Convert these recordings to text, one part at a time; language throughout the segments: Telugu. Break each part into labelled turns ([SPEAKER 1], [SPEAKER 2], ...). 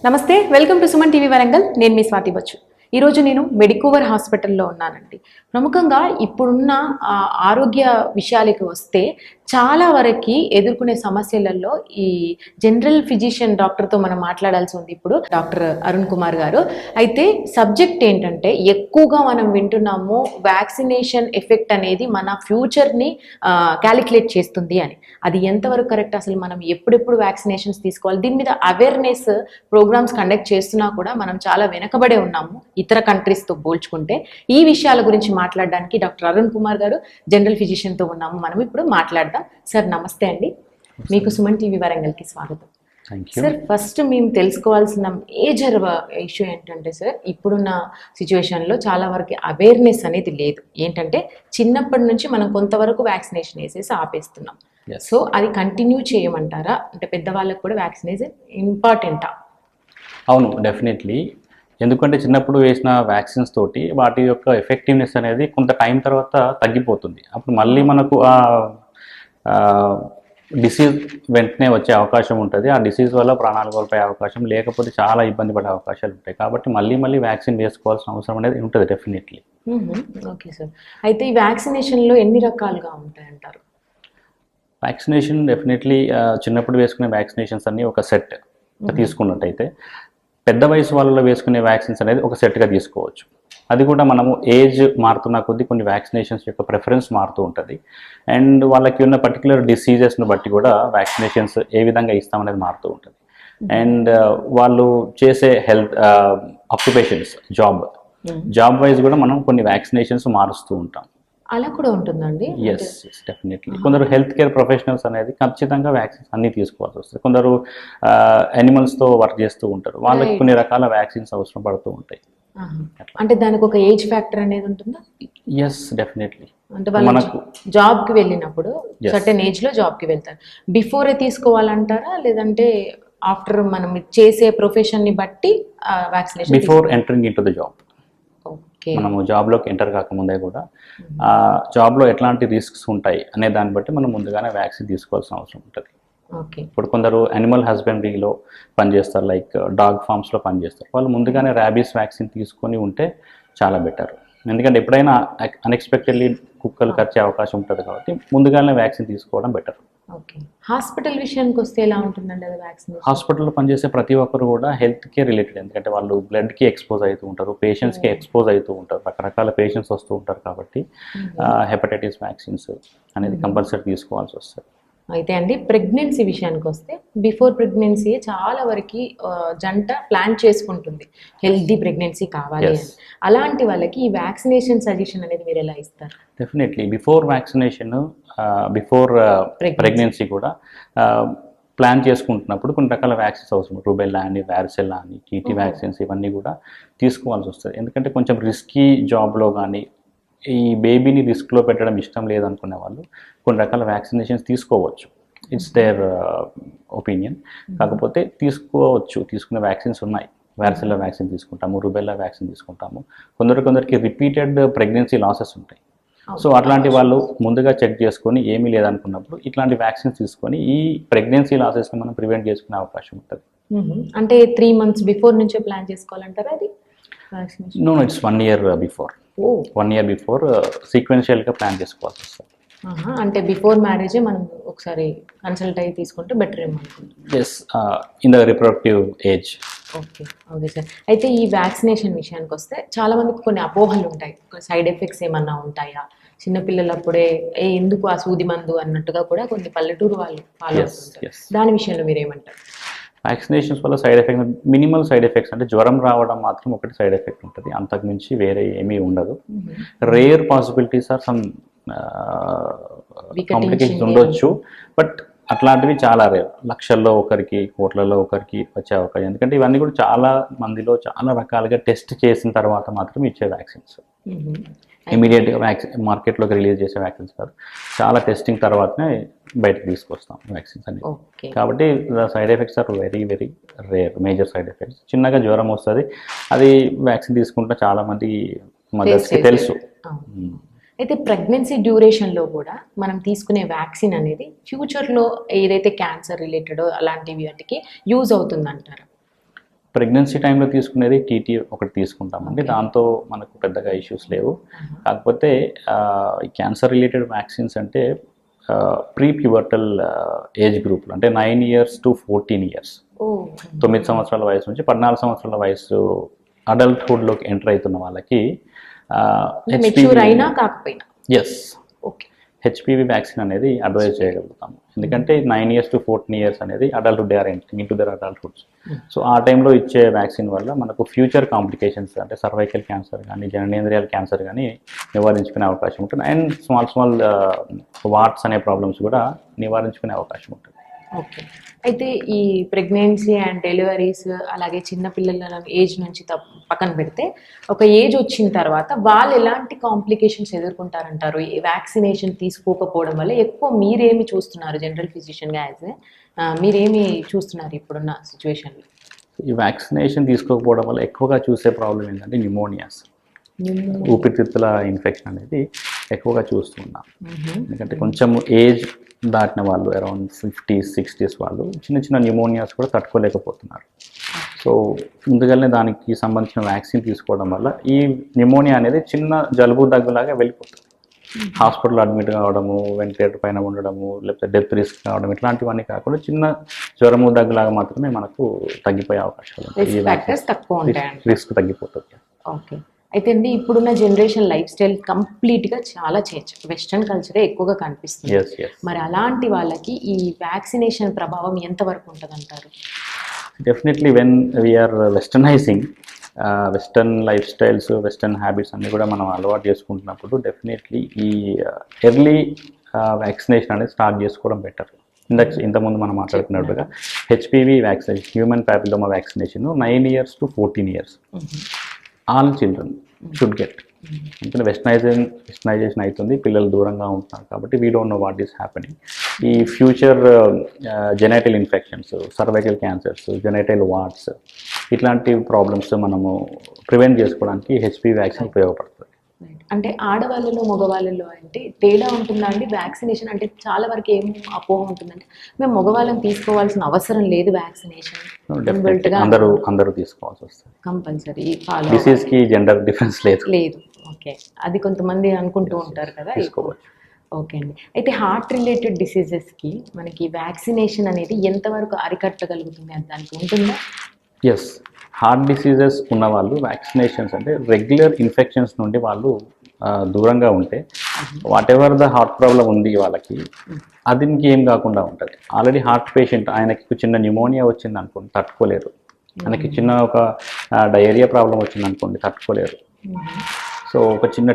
[SPEAKER 1] నమస్తే, welcome to Suman TV Warangal. నేను మీ స్వాతి బచ్చు. ఈరోజు నేను మెడికోవర్ హాస్పిటల్లో ఉన్నానండి. ప్రముఖంగా ఇప్పుడున్న ఆరోగ్య విషయాలకు వస్తే చాలా వరకు ఎదుర్కొనే సమస్యలలో ఈ జనరల్ ఫిజిషియన్ డాక్టర్తో మనం మాట్లాడాల్సి ఉంది. ఇప్పుడు డాక్టర్ అరుణ్ కుమార్ గారు. అయితే సబ్జెక్ట్ ఏంటంటే ఎక్కువగా మనం వింటున్నాము వ్యాక్సినేషన్ ఎఫెక్ట్ అనేది మన ఫ్యూచర్ని క్యాలిక్యులేట్ చేస్తుంది అని. అది ఎంతవరకు కరెక్ట్? అసలు మనం ఎప్పుడెప్పుడు వ్యాక్సినేషన్స్ తీసుకోవాలి? దీని మీద అవేర్నెస్ ప్రోగ్రామ్స్ కండక్ట్ చేస్తున్నా కూడా మనం చాలా వెనకబడే ఉన్నాము ఇతర కంట్రీస్తో పోల్చుకుంటే. ఈ విషయాల గురించి మాట్లాడడానికి డాక్టర్ అరుణ్ కుమార్ గారు జనరల్ ఫిజిషియన్తో ఉన్నాము. మనం ఇప్పుడు మాట్లాడదాం. సార్ నమస్తే అండి, మీకు సుమన్ టీవీ వరంగల్కి స్వాగతం. సార్, ఫస్ట్ మేము తెలుసుకోవాల్సిన మేజర్ ఇష్యూ ఏంటంటే సార్, ఇప్పుడున్న సిచ్యువేషన్లో చాలా వరకు అవేర్నెస్ అనేది లేదు. ఏంటంటే చిన్నప్పటి నుంచి మనం కొంతవరకు వ్యాక్సినేషన్ వేసేసి ఆపేస్తున్నాం. సో అది కంటిన్యూ చేయమంటారా? అంటే పెద్దవాళ్ళకి కూడా వ్యాక్సినేషన్ ఇంపార్టెంటా?
[SPEAKER 2] అవును, డెఫినెట్లీ. ఎందుకంటే చిన్నప్పుడు వేసిన వ్యాక్సిన్స్ తోటి వాటి యొక్క ఎఫెక్టివ్నెస్ అనేది కొంత టైం తర్వాత తగ్గిపోతుంది. అప్పుడు మళ్ళీ మనకు డిసీజ్ వెంటనే వచ్చే అవకాశం ఉంటుంది. ఆ డిసీజ్ వల్ల ప్రాణాలు కోల్పోయే అవకాశం, లేకపోతే చాలా ఇబ్బంది పడే అవకాశాలు ఉంటాయి. కాబట్టి మళ్ళీ వ్యాక్సిన్ వేసుకోవాల్సిన అవసరం అనేది ఉంటుంది డెఫినెట్లీ.
[SPEAKER 1] Okay sir. అయితే ఈ వ్యాక్సినేషన్లో ఎన్ని రకాలుగా ఉంటాయంటారు?
[SPEAKER 2] వ్యాక్సినేషన్ డెఫినెట్లీ చిన్నప్పుడు వేసుకునే వ్యాక్సినేషన్స్ అన్నీ ఒక సెట్ తీసుకున్నట్టయితే, పెద్ద వయసు వాళ్ళలో వేసుకునే వ్యాక్సిన్స్ అనేది ఒక సెట్గా తీసుకోవచ్చు. అది కూడా మనము ఏజ్ మారుతున్న కొద్దీ కొన్ని వ్యాక్సినేషన్స్ యొక్క ప్రిఫరెన్స్ మారుతూ ఉంటుంది. అండ్ వాళ్ళకి ఉన్న పర్టికులర్ డిసీజెస్ను బట్టి కూడా వ్యాక్సినేషన్స్ ఏ విధంగా ఇస్తామనేది మారుతూ ఉంటుంది. అండ్ వాళ్ళు చేసే హెల్త్ ఆక్యుపేషన్స్, జాబ్ వైజ్ కూడా మనం కొన్ని వ్యాక్సినేషన్స్ మారుస్తూ ఉంటాం.
[SPEAKER 1] అలా కూడా ఉంటుందండి?
[SPEAKER 2] Yes, definitely. కొందరు హెల్త్ కేర్ ప్రొఫెషనల్స్ అనేది ఖచ్చితంగా వ్యాక్సిన్స్ అన్నీ తీసుకోవాల్సి వస్తుంది. కొందరు యానిమల్స్తో వర్క్ చేస్తూ ఉంటారు, వాళ్ళకి కొన్ని రకాల వ్యాక్సిన్స్ అవసరం పడుతూ ఉంటాయి.
[SPEAKER 1] అంటే దానికి ఒక ఏజ్ ఫ్యాక్టర్ అనేది ఉంటుందా?
[SPEAKER 2] Yes, definitely.
[SPEAKER 1] అంటే మనకు జాబ్కి వెళ్ళినప్పుడు సర్టెన్ ఏజ్లో జాబ్కి వెళ్తారు, బిఫోరే తీసుకోవాలంటారా, లేదంటే ఆఫ్టర్ మనం చేసే ప్రొఫెషన్ని బట్టి vaccination?
[SPEAKER 2] Before entering in to the job. మనము జాబ్లోకి ఎంటర్ కాకముందే కూడా జాబ్లో ఎట్లాంటి రిస్క్స్ ఉంటాయి అనే దాన్ని బట్టి మనం ముందుగానే వ్యాక్సిన్ తీసుకోవాల్సిన అవసరం ఉంటుంది. ఇప్పుడు కొందరు యానిమల్ హస్బెండరీలో పనిచేస్తారు, లైక్ డాగ్ ఫార్మ్స్లో పనిచేస్తారు. వాళ్ళు ముందుగానే ర్యాబీస్ వ్యాక్సిన్ తీసుకొని ఉంటే చాలా బెటర్. ఎందుకంటే ఎప్పుడైనా అన్ఎక్స్పెక్టెడ్లీ కుక్కలు కరిచే అవకాశం ఉంటుంది కాబట్టి ముందుగానే వ్యాక్సిన్ తీసుకోవడం బెటర్.
[SPEAKER 1] ఓకే. హాస్పిటల్ విషయానికి వస్తే ఎలా ఉంటుందండి అది వ్యాక్సిన్?
[SPEAKER 2] హాస్పిటల్లో పనిచేసే ప్రతి ఒక్కరు కూడా హెల్త్ కేర్ రిలేటెడ్, ఎందుకంటే వాళ్ళు బ్లడ్కి ఎక్స్పోజ్ అవుతూ ఉంటారు, పేషెంట్స్కి ఎక్స్పోజ్ అవుతూ ఉంటారు, రకరకాల పేషెంట్స్ వస్తూ ఉంటారు. కాబట్టి హెపటైటిస్ వ్యాక్సిన్స్ అనేది కంపల్సరీ తీసుకోవాల్సి వస్తుంది.
[SPEAKER 1] అయితే అండి, ప్రెగ్నెన్సీ విషయానికి వస్తే బిఫోర్ ప్రెగ్నెన్సీ చాలా వరకు జంట ప్లాన్ చేసుకుంటుంది హెల్తీ ప్రెగ్నెన్సీ కావాలి అని. అలాంటి వాళ్ళకి ఈ వ్యాక్సినేషన్ సజెషన్ అనేది మీరు ఎలా ఇస్తారు?
[SPEAKER 2] Definitely before vaccination, before pregnancy కూడా ప్లాన్ చేసుకుంటున్నప్పుడు కొన్ని రకాల వ్యాక్సిన్స్ అవసరం. రూబెల్లా అని, వ్యారిసెల్లా అని, టీటీ వ్యాక్సిన్స్ ఇవన్నీ కూడా తీసుకోవాల్సి వస్తుంది. ఎందుకంటే కొంచెం రిస్కీ జాబ్లో కానీ ఈ బేబీని రిస్క్లో పెట్టడం ఇష్టం లేదనుకునే వాళ్ళు కొన్ని రకాల వ్యాక్సినేషన్స్ తీసుకోవచ్చు. It's their opinion. కాకపోతే తీసుకోవచ్చు, తీసుకునే వ్యాక్సిన్స్ ఉన్నాయి. వ్యారిసెల్లా వ్యాక్సిన్ తీసుకుంటాము, రూబెల్లా వ్యాక్సిన్ తీసుకుంటాము. కొందరికి రిపీటెడ్ ప్రెగ్నెన్సీ లాసెస్ ఉంటాయి. సో అట్లాంటి వాళ్ళు ముందుగా చెక్ చేసుకొని ఏమీ లేదనుకున్నప్పుడు ఇట్లాంటి వ్యాక్సిన్స్ తీసుకొని ఈ ప్రెగ్నెన్సీ లాసెస్ని మనం ప్రివెంట్ చేసుకునే అవకాశం ఉంటుంది.
[SPEAKER 1] అంటే 3 months బిఫోర్ నుంచే ప్లాన్ చేసుకోవాలంటారా అది?
[SPEAKER 2] No, it's 1 year before. 1 year before సీక్వెన్షియల్గా ప్లాన్ చేసుకోవాల్సి వస్తుంది.
[SPEAKER 1] అంటే బిఫోర్ మ్యారేజే మనం ఒకసారి కన్సల్ట్ అయ్యి తీసుకుంటే బెటర్ ఏమో అనుకుంటున్నాను.
[SPEAKER 2] Yes, in the reproductive age.
[SPEAKER 1] Okay sir. అయితే ఈ వ్యాక్సినేషన్ విషయానికి వస్తే చాలా మందికి కొన్ని అపోహలు ఉంటాయి. సైడ్ ఎఫెక్ట్స్ ఏమన్నా ఉంటాయా? చిన్నపిల్లలప్పుడే ఎందుకు ఆ సూది మందు అన్నట్టుగా కూడా కొన్ని పల్లెటూరు వాళ్ళు ఫాలో అవుతుంటారు. దాని విషయంలో మీరు ఏమంటారు?
[SPEAKER 2] వ్యాక్సినేషన్స్ వల్ల side effect, minimal side effects అంటే జ్వరం రావడం మాత్రం ఒకటి సైడ్ ఎఫెక్ట్ ఉంటుంది, అంతకుమించి వేరే ఏమీ ఉండదు. Rare possibilities are some complications ఉండొచ్చు, బట్ అట్లాంటివి చాలా రేర్. లక్షల్లో ఒకరికి, కోట్లలో ఒకరికి వచ్చే అవకాశం. ఎందుకంటే ఇవన్నీ కూడా చాలా మందిలో చాలా రకాలుగా టెస్ట్ చేసిన తర్వాత మాత్రం ఇచ్చే వ్యాక్సిన్స్. ఇమీడియట్గా మార్కెట్లోకి రిలీజ్ చేసే వ్యాక్సిన్స్ కాదు, చాలా టెస్టింగ్ తర్వాతనే బయటకు తీసుకొస్తాం వ్యాక్సిన్స్ అన్ని. కాబట్టి side effects are very very rare. Major side effects చిన్నగా జ్వరం వస్తుంది, అది వ్యాక్సిన్ తీసుకుంటే చాలామంది మదర్స్కి తెలుసు.
[SPEAKER 1] అయితే ప్రెగ్నెన్సీ డ్యూరేషన్లో కూడా మనం తీసుకునే వ్యాక్సిన్ అనేది ఫ్యూచర్లో ఏదైతే క్యాన్సర్ రిలేటెడ్ అలాంటివి వాటికి యూజ్ అవుతుందంటారా?
[SPEAKER 2] ప్రెగ్నెన్సీ టైంలో తీసుకునేది టీటీ ఒకటి తీసుకుంటామండి. దాంతో మనకు పెద్దగా ఇష్యూస్ లేవు. కాకపోతే క్యాన్సర్ రిలేటెడ్ వ్యాక్సిన్స్ అంటే ప్రీ ప్యూబర్టల్ ఏజ్ గ్రూప్లో అంటే 9 years to 14 years, 9 సంవత్సరాల వయసు నుంచి 14 సంవత్సరాల వయసు అడల్ట్హుడ్లోకి ఎంటర్ అవుతున్న వాళ్ళకి
[SPEAKER 1] మెచ్యూర్ అయినా కాకపోయినా
[SPEAKER 2] ఎస్ హెచ్పివి వ్యాక్సిన్ అనేది అడ్వైజ్ చేయగలుగుతాము. ఎందుకంటే 9 years to 14 years అనేది adulthood, they are entering into their adulthoods. So ఆ టైంలో ఇచ్చే వ్యాక్సిన్ వల్ల మనకు ఫ్యూచర్ కాంప్లికేషన్స్ అంటే సర్వైకల్ క్యాన్సర్ కానీ జననేంద్రియాల క్యాన్సర్ కానీ నివారించుకునే అవకాశం ఉంటుంది. అండ్ స్మాల్ వాట్స్ అనే ప్రాబ్లమ్స్ కూడా నివారించుకునే అవకాశం ఉంటుంది.
[SPEAKER 1] ఓకే. అయితే ఈ ప్రెగ్నెన్సీ అండ్ డెలివరీస్ అలాగే చిన్నపిల్లల ఏజ్ నుంచి పక్కన పెడితే ఒక ఏజ్ వచ్చిన తర్వాత వాళ్ళు ఎలాంటి కాంప్లికేషన్స్ ఎదుర్కొంటారంటారు ఈ వ్యాక్సినేషన్ తీసుకోకపోవడం వల్ల? ఎక్కువ మీరేమి చూస్తున్నారు జనరల్ ఫిజిషియన్గా మీరేమి చూస్తున్నారు ఇప్పుడున్న సిచ్యువేషన్లో?
[SPEAKER 2] ఈ వ్యాక్సినేషన్ తీసుకోకపోవడం వల్ల ఎక్కువగా చూసే ప్రాబ్లం ఏంటంటే న్యూమోనియాస్, ఊపిరితిత్తుల ఇన్ఫెక్షన్ అనేది ఎక్కువగా చూస్తున్నాం. ఎందుకంటే కొంచెం ఏజ్ దాటిన వాళ్ళు అరౌండ్ 50s 60s వాళ్ళు చిన్న న్యూమోనియాస్ కూడా తట్టుకోలేకపోతున్నారు. సో ముందుగానే దానికి సంబంధించిన వ్యాక్సిన్ తీసుకోవడం వల్ల ఈ న్యూమోనియా అనేది చిన్న జలుబు దగ్గులాగా వెళ్ళిపోతుంది. హాస్పిటల్ అడ్మిట్ కావడము, వెంటిలేటర్ పైన ఉండడము, లేకపోతే డెత్ రిస్క్ కావడం ఇట్లాంటివన్నీ కాకుండా చిన్న జ్వరము దగ్గులాగా మాత్రమే మనకు తగ్గిపోయే అవకాశాలు ఉంటాయి. రిస్క్ తగ్గిపోతుంది.
[SPEAKER 1] ఓకే. అయితే అండి ఇప్పుడున్న జనరేషన్ లైఫ్ స్టైల్ కంప్లీట్గా చాలా చేంజ్, వెస్ట్రన్ కల్చరే ఎక్కువగా కనిపిస్తుంది. మరి అలాంటి వాళ్ళకి ఈ వ్యాక్సినేషన్ ప్రభావం ఎంతవరకు ఉంటుంది అంటారు?
[SPEAKER 2] Definitely when we're westernizing western life styles, western habits అన్నీ కూడా మనం అలవాటు చేసుకుంటున్నప్పుడు డెఫినెట్లీ ఈ ఎర్లీ వ్యాక్సినేషన్ అనేది స్టార్ట్ చేసుకోవడం బెటర్. ఇంతకుముందు మనం మాట్లాడుతున్నట్టుగా HPV vaccination, human papilloma vaccination 9 years to 14 years all children should get. ఎందుకంటే వెస్టర్నైజేషన్ అవుతుంది, పిల్లలు దూరంగా ఉంటున్నారు కాబట్టి we don't know what is happening. ఈ future genital infections, cervical cancers, genital warts ఇట్లాంటి ప్రాబ్లమ్స్ మనము ప్రివెంట్ చేసుకోవడానికి హెచ్పివి వ్యాక్సిన్ ఉపయోగపడుతుంది.
[SPEAKER 1] అంటే ఆడవాళ్ళలో మగవాళ్ళలో అంటే తేడా ఉంటుందా అండి? వ్యాక్సినేషన్ అంటే చాలా వరకు ఏం అపోహ ఉంటుందంటే మేము మగవాళ్ళని తీసుకోవాల్సిన అవసరం లేదు వ్యాక్సినేషన్,
[SPEAKER 2] అందరూ తీసుకోవాల్సి వస్తుంది
[SPEAKER 1] కంపల్సరీ,
[SPEAKER 2] డిసీజ్ కి జెండర్ డిఫరెన్స్ లేదు.
[SPEAKER 1] ఓకే, అది కొంతమంది అనుకుంటూ ఉంటారు కదా.
[SPEAKER 2] తీసుకోవచ్చు.
[SPEAKER 1] ఓకే అండి. అయితే హార్ట్ రిలేటెడ్ డిసీజెస్కి మనకి వ్యాక్సినేషన్ అనేది ఎంతవరకు అరికట్టగలుగుతుంది అని దానికి ఉంటుందా?
[SPEAKER 2] ఎస్, హార్ట్ డిసీజెస్ ఉన్న వాళ్ళు వ్యాక్సినేషన్స్ అంటే రెగ్యులర్ ఇన్ఫెక్షన్స్ నుండి వాళ్ళు దూరంగా ఉంటే what ever the heart problem ఉంది వాళ్ళకి అది ఇంకేం కాకుండా ఉంటుంది. ఆల్రెడీ హార్ట్ పేషెంట్, ఆయనకి చిన్న న్యూమోనియా వచ్చింది అనుకోండి తట్టుకోలేరు, ఆయనకి చిన్న ఒక డయేరియా ప్రాబ్లం వచ్చింది అనుకోండి తట్టుకోలేరు. సో ఒక చిన్న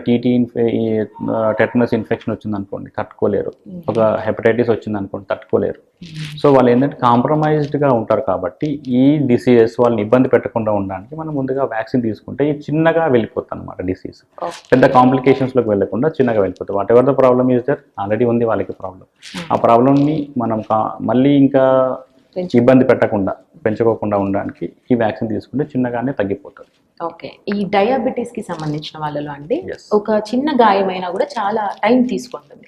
[SPEAKER 2] టెటనస్ ఇన్ఫెక్షన్ వచ్చింది అనుకోండి తట్టుకోలేరు, ఒక హెపటైటిస్ వచ్చింది అనుకోండి తట్టుకోలేరు. సో వాళ్ళు ఏంటంటే కాంప్రమైజ్డ్గా ఉంటారు. కాబట్టి ఈ డిసీజెస్ వాళ్ళని ఇబ్బంది పెట్టకుండా ఉండడానికి మనం ముందుగా వ్యాక్సిన్ తీసుకుంటే ఈ చిన్నగా వెళ్ళిపోతుంది అనమాట డిసీజ్. పెద్ద కాంప్లికేషన్స్లోకి వెళ్ళకుండా చిన్నగా వెళ్ళిపోతుంది. Whatever the problem is there, already ఉంది వాళ్ళకి ప్రాబ్లం, ఆ ప్రాబ్లమ్ని మనం మళ్ళీ ఇంకా ఇబ్బంది పెంచుకోకుండా ఉండడానికి ఈ వ్యాక్సిన్ తీసుకుంటే చిన్నగానే తగ్గిపోతుంది.
[SPEAKER 1] ఓకే. ఈ డయాబెటీస్కి సంబంధించిన వాళ్ళలో అండి ఒక చిన్న గాయమైనా కూడా చాలా టైం తీసుకుంటుంది.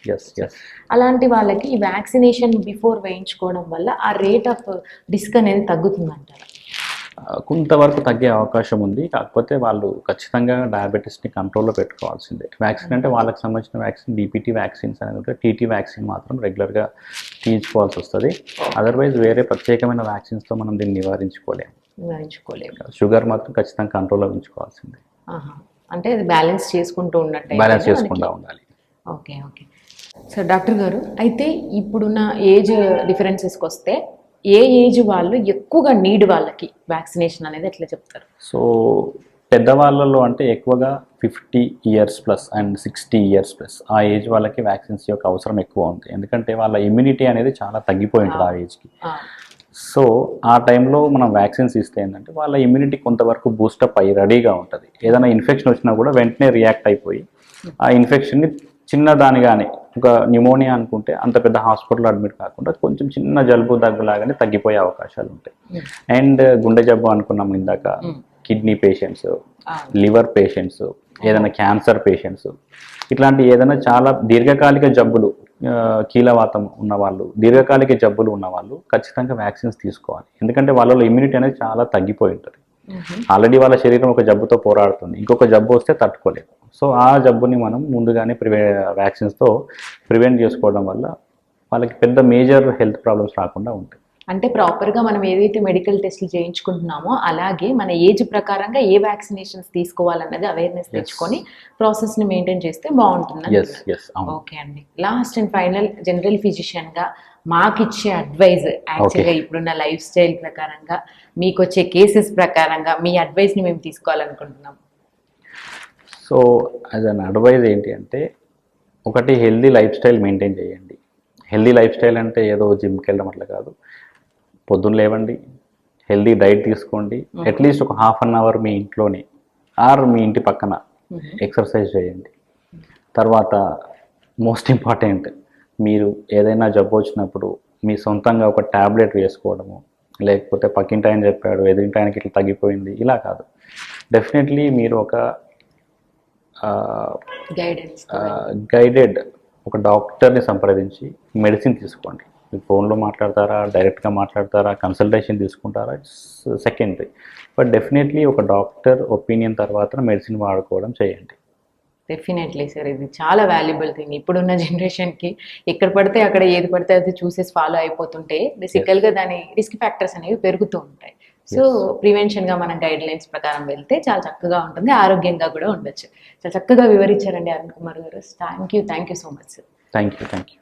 [SPEAKER 1] అలాంటి వాళ్ళకి ఈ వ్యాక్సినేషన్ బిఫోర్ వేయించుకోవడం వల్ల ఆ రేట్ ఆఫ్ రిస్క్ అనేది తగ్గుతుంది అంటారా?
[SPEAKER 2] కొంతవరకు తగ్గే అవకాశం ఉంది. కాకపోతే వాళ్ళు ఖచ్చితంగా డయాబెటీస్ని కంట్రోల్లో పెట్టుకోవాల్సిందే. వ్యాక్సిన్ అంటే వాళ్ళకి సంబంధించిన వ్యాక్సిన్ డిపిటీ వ్యాక్సిన్స్ అనేది ఉంటే టీటీ వ్యాక్సిన్ మాత్రం రెగ్యులర్గా తీసుకోవాల్సి వస్తుంది. అదర్వైజ్ వేరే ప్రత్యేకమైన వ్యాక్సిన్స్తో మనం దీన్ని నివారించుకోలేము. షుగర్ మాత్రం ఖచ్చితంగా కంట్రోల్లో ఉంచుకోవాల్సిందే.
[SPEAKER 1] అంటే బ్యాలెన్స్ చేసుకుంటూ
[SPEAKER 2] ఉండాలి.
[SPEAKER 1] ఓకే. సో డాక్టర్ గారు, అయితే ఇప్పుడున్న ఏజ్ డిఫరెన్సెస్కి వస్తే ఏ ఏజ్ వాళ్ళు ఎక్కువగా నీడ్ వాళ్ళకి వ్యాక్సినేషన్ అనేది ఎట్లా చెప్తారు?
[SPEAKER 2] సో పెద్దవాళ్ళలో అంటే ఎక్కువగా 50 years plus and 60 years plus ఆ ఏజ్ వాళ్ళకి వ్యాక్సిన్స్ యొక్క అవసరం ఎక్కువ ఉంది. ఎందుకంటే వాళ్ళ ఇమ్యూనిటీ అనేది చాలా తగ్గిపోయి ఉంటుంది ఆ ఏజ్కి. సో ఆ టైంలో మనం వ్యాక్సిన్స్ ఇస్తే ఏంటంటే వాళ్ళ ఇమ్యూనిటీ కొంతవరకు బూస్టప్ అయ్యి రెడీగా ఉంటుంది. ఏదైనా ఇన్ఫెక్షన్ వచ్చినా కూడా వెంటనే రియాక్ట్ అయిపోయి ఆ ఇన్ఫెక్షన్ని చిన్నదానిగానే ఒక న్యూమోనియా అనుకుంటే అంత పెద్ద హాస్పిటల్ అడ్మిట్ కాకుండా కొంచెం చిన్న జలుబు దగ్గులాగానే తగ్గిపోయే అవకాశాలు ఉంటాయి. అండ్ గుండె జబ్బు అనుకున్నాం ఇందాక, కిడ్నీ పేషెంట్స్, లివర్ పేషెంట్స్, ఏదైనా క్యాన్సర్ పేషెంట్స్, ఇట్లాంటి ఏదైనా చాలా దీర్ఘకాలిక జబ్బులు, కీలవాతం ఉన్నవాళ్ళు, దీర్ఘకాలిక జబ్బులు ఉన్నవాళ్ళు ఖచ్చితంగా వ్యాక్సిన్స్ తీసుకోవాలి. ఎందుకంటే వాళ్ళలో ఇమ్యూనిటీ అనేది చాలా తగ్గిపోయి ఉంటుంది. ఆల్రెడీ వాళ్ళ శరీరం ఒక జబ్బుతో పోరాడుతుంది, ఇంకొక జబ్బు వస్తే తట్టుకోలేదు. సో ఆ జబ్బుని మనం ముందుగానే వ్యాక్సిన్స్తో ప్రివెంట్ చేసుకోవడం వల్ల వాళ్ళకి పెద్ద మేజర్ హెల్త్ ప్రాబ్లమ్స్ రాకుండా ఉంటాయి.
[SPEAKER 1] అంటే ప్రాపర్గా మనం ఏదైతే మెడికల్ టెస్ట్లు చేయించుకుంటున్నామో అలాగే మన ఏజ్ ప్రకారంగా ఏ వ్యాక్సినేషన్స్ తీసుకోవాలన్నది అవేర్నెస్ తెచ్చుకొని ప్రాసెస్ని మెయింటైన్ చేస్తే బాగుంటుంది. ఓకే అండి, లాస్ట్ అండ్ ఫైనల్ జనరల్ ఫిజిషియన్గా మాకు ఇచ్చే అడ్వైజ్, యాక్చువల్గా ఇప్పుడున్న లైఫ్ స్టైల్ ప్రకారంగా మీకు వచ్చే కేసెస్ ప్రకారంగా మీ అడ్వైస్ని మేము తీసుకోవాలనుకుంటున్నాం.
[SPEAKER 2] సో యాజ్ అన్ అడ్వైజ్ ఏంటి అంటే, ఒకటి హెల్దీ లైఫ్ స్టైల్ మెయింటైన్ చేయండి. హెల్దీ లైఫ్ స్టైల్ అంటే ఏదో జిమ్కి వెళ్ళడం అట్లా కాదు. పొద్దున్న లేవండి, హెల్దీ డైట్ తీసుకోండి, అట్లీస్ట్ ఒక హాఫ్ అన్ అవర్ మీ ఇంట్లోనే ఆర్ మీ ఇంటి పక్కన ఎక్సర్సైజ్ చేయండి. తర్వాత మోస్ట్ ఇంపార్టెంట్, మీరు ఏదైనా జబ్బు వచ్చినప్పుడు మీ సొంతంగా ఒక ట్యాబ్లెట్ వేసుకోవడము, లేకపోతే పక్కింటి ఆయన చెప్పాడు ఎదురింటి ఆయనకి ఇట్లా తగ్గిపోయింది ఇలా కాదు. డెఫినెట్లీ మీరు ఒక గైడెడ్ ఒక డాక్టర్ని సంప్రదించి మెడిసిన్ తీసుకోండి. మీరు ఫోన్లో మాట్లాడతారా, డైరెక్ట్గా మాట్లాడతారా, కన్సల్టేషన్ తీసుకుంటారా, ఇట్స్ సెకండరీ. బట్ డెఫినెట్లీ ఒక డాక్టర్ ఒపీనియన్ తర్వాత మెడిసిన్ వాడుకోవడం చేయండి.
[SPEAKER 1] డెఫినెట్లీ సార్, ఇది చాలా వాల్యుబుల్ థింగ్. ఇప్పుడున్న జనరేషన్కి ఎక్కడ పడితే అక్కడ ఏది పడితే అది చూసేసి ఫాలో అయిపోతుంటే బేసికల్గా దాని రిస్క్ ఫ్యాక్టర్స్ అనేవి పెరుగుతూ ఉంటాయి. సో ప్రివెన్షన్గా మనం గైడ్ లైన్స్ ప్రకారం వెళ్తే చాలా చక్కగా ఉంటుంది, ఆరోగ్యంగా కూడా ఉండొచ్చు. చాలా చక్కగా వివరించారండి అరుణ్ కుమార్ గారు. Thank you so much sir.
[SPEAKER 2] Thank you.